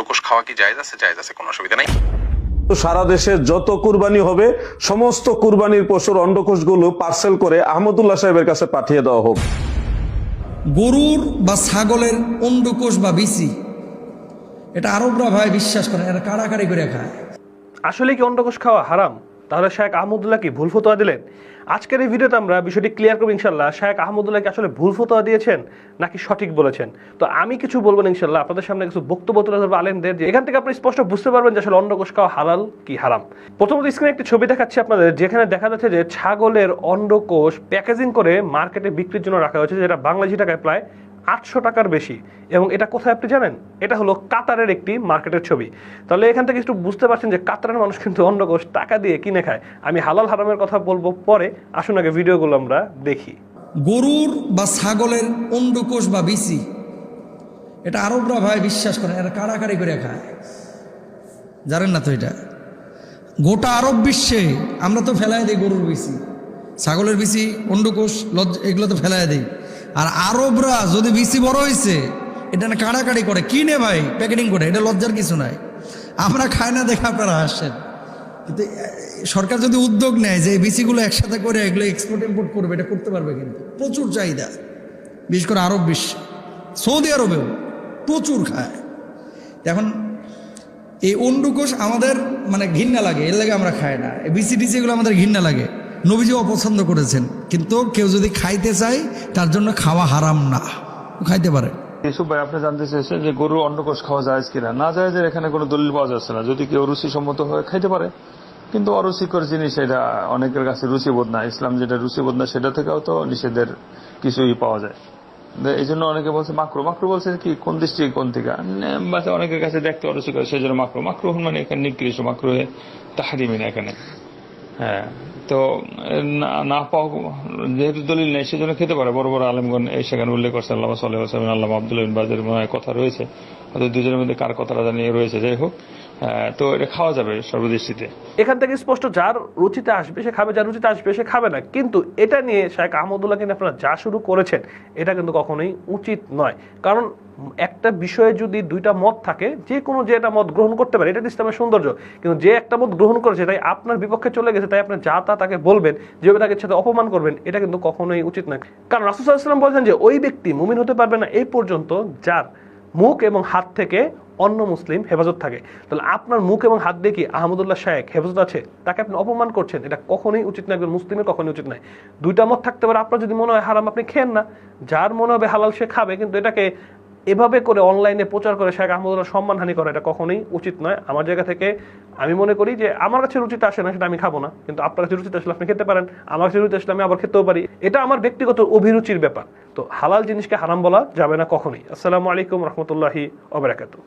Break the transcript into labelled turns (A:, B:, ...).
A: অন্ডকোষ খাওয়া কি জায়েজ আছে? জায়েজ আছে, কোনো অসুবিধা নাই।
B: সারা দেশে যত কুরবানি হবে সমস্ত কুরবানির পশুর অন্ডকোষগুলো পার্সেল করে আহমদুল্লাহ সাহেবের কাছে পাঠিয়ে দেওয়া হোক।
C: গরুর বা ছাগলের অন্ডকোষ বা বিচি, এটা আরবরা ভাই বিশ্বাস করে, এরা কাড়াকাড়ি করে খায়।
D: আসলে কি অন্ডকোষ খাওয়া হারাম? তাহলে শায়েখ আহমদুল্লাহ কি ভুল ফতোয়া দিলেন? আজকের এই ভিডিওতে আমরা বিষয়টি ক্লিয়ার করব ইনশাল্লাহ। শায়েখ আহমদুল্লাহ কি আসলে ভুল ফতোয়া দিয়েছেন নাকি সঠিক বলেছেন? তো আমি কিছু বলবো না ইনশাল্লাহ, আপনাদের সামনে কিছু বক্তব্য তুলে ধরবো আলেমদের, যে এখান থেকে আপনি স্পষ্ট বুঝতে পারবেন যে আসলে অন্ডকোষ খাওয়া হালাল কি হারাম। প্রথমত স্ক্রিনে একটি ছবি দেখাচ্ছি আপনাদের, যেখানে দেখা যাচ্ছে যে ছাগলের অন্ডকোষ প্যাকেজিং করে মার্কেটে বিক্রির জন্য রাখা হয়েছে, যেটা বাংলাদেশি টাকায় প্রায় 800 টাকার বেশি। এবং এটা কোথায় আপনি জানেন? এটা হলো কাতারের একটি মার্কেটের ছবি। তাহলে এখান থেকে একটু বুঝতে পারছেন যে কাতারের মানুষ কিন্তু অন্ডকোষ টাকা দিয়ে কিনে খায়। আমি হালাল হারামের কথা বলবো পরে, আসুন আগে ভিডিওগুলো আমরা দেখি।
C: গরুর বা ছাগলের অন্ডকোষ বা বিচি, এটা আরবরা ভাই বিশ্বাস করে, এরা কাড়াকাড়ি করে খায়। জানেন না তো? এটা গোটা আরব বিশ্বে আমরা তো ফেলাই দিই গরুর বিচি, ছাগলের বিচি, অন্ডকোষ, এগুলো তো ফেলাই দিই। আর আরবরা যদি বিচি বড় হয়েছে এটা না কাড়াকাড়ি করে কিনে ভাই প্যাকেটিং করে, এটা লজ্জার কিছু নাই। আমরা খাই না দেখে আপনারা হাসেন, কিন্তু সরকার যদি উদ্যোগ নেয় যে এই বিচিগুলো একসাথে করে এগুলো এক্সপোর্ট ইম্পোর্ট করবে, এটা করতে পারবে। কিন্তু প্রচুর চাহিদা, বিশেষ করে আরব বিশ্বে, সৌদি আরবেও প্রচুর খায়। এখন এই অন্ডকোষ আমাদের মানে ঘৃণা লাগে, এর লাগে আমরা খাই না। এই বিচি টিচি এগুলো আমাদের ঘৃণা লাগে, নবীজি অপছন্দ করেছেন। কিন্তু কেউ যদি খাইতে চায় তার জন্য খাওয়া হারাম না, খাইতে পারে।
E: ইউসুফ ভাই, আপনি জানতে চেয়েছেন যে গরুর অন্ডকোষ খাওয়া জায়েজ কিনা। না জায়েজের এখানে কোনো দলিল পাওয়া যাচ্ছে না। যদি কেউ রুচিসম্মত হয়ে খাইতে পারে, কিন্তু অরুচিকর জিনিস এটা অনেকের কাছে রুচিবোধ না। ইসলাম যেটা রুচিবোধ না সেটা থেকেও তো নিষেধের কিছুই পাওয়া যায়। এই জন্য অনেকে বলছে মাকরু। মাকরু বলছে কি কোন দৃষ্টি কোন থেকে, অনেকের কাছে দেখতে অরুচিকর, সেই জন্য মাকরু। মাকরু মানে এখানে নিকৃষ্ট, মাকরু তাহরিমি না এখানে। হ্যাঁ, তো না পাওয়া যেহেতু দলিল নেই সেজন্য খেতে পারে। বড় বড় আলেমগণ সেখানে উল্লেখ করছে, আল্লাহ সাল্লাল্লাহু আলাইহি ওয়াসাল্লাম, আল্লাহ আব্দুল্লাহ বিন বাজের মনে হয় কথা রয়েছে, হয়তো দুজনের মধ্যে কার কথাটা জানিয়ে রয়েছে। যাই হোক, তো এটা খাওয়া যাবে সর্বদৃষ্টিতে।
D: এখান থেকে স্পষ্ট যার রুচিতে আসবে সে খাবে, যার রুচিতে আসবে সে খাবে না। কিন্তু এটা নিয়ে শায়েখ আহমদুল্লাহ কিন্তু আপনারা যা শুরু করেছেন এটা কিন্তু কখনোই উচিত নয়। কারণ একটা বিষয়ে যদি দুইটা মত থাকে, যে কোনো যে একটা মত গ্রহণ করতে পারে, এটা ইসলামের সৌন্দর্য। কিন্তু যে একটা মত গ্রহণ করেছে তাই আপনার বিপক্ষে চলে গেছে, তাই আপনি যা তা তাকে বলবেন, যেভাবে তাকে সাথে অপমান করবেন, এটা কিন্তু কখনোই উচিত নয়। কারণ রাসূল সাল্লাল্লাহু আলাইহি ওয়াসাল্লাম বলেছেন যে ওই ব্যক্তি মুমিন হতে পারবে না এই পর্যন্ত যার মুখ এবং হাত থেকে অন্য মুসলিম হেফাজত থাকে। তাহলে আপনার মুখ এবং হাত দিয়ে কি আহমদুল্লাহ শায়েখ হেফাজত আছে? তাকে আপনি অপমান করছেন, এটা কখনোই উচিত নয়, একজন মুসলিমের কখনোই উচিত নয়। দুইটা মত থাকতে পারে, আপনার যদি মনে হয় হারাম আপনি খেন না, যার মনে হবে হালাল সে খাবে। কিন্তু এটাকে এভাবে করে অনলাইনে প্রচার করে শায়েখ আহমদুল্লাহ সম্মানহানি করা, এটা কখনোই উচিত নয়। আমার জায়গা থেকে আমি মনে করি যে আমার কাছে রুচিতে আসে না সেটা আমি খাবো না, কিন্তু আপনার কাছে রুচিতে আসলে আপনি খেতে পারেন, আমার কাছে রুচিতে আসলে আমি আবার খেতেও পারি। এটা আমার ব্যক্তিগত অভিরুচির ব্যাপার। তো হালাল জিনিসকে হারাম বলা যাবে না কখনোই। আসসালামু আলাইকুম রহমতুল্লাহি ওয়া বারাকাতুহু।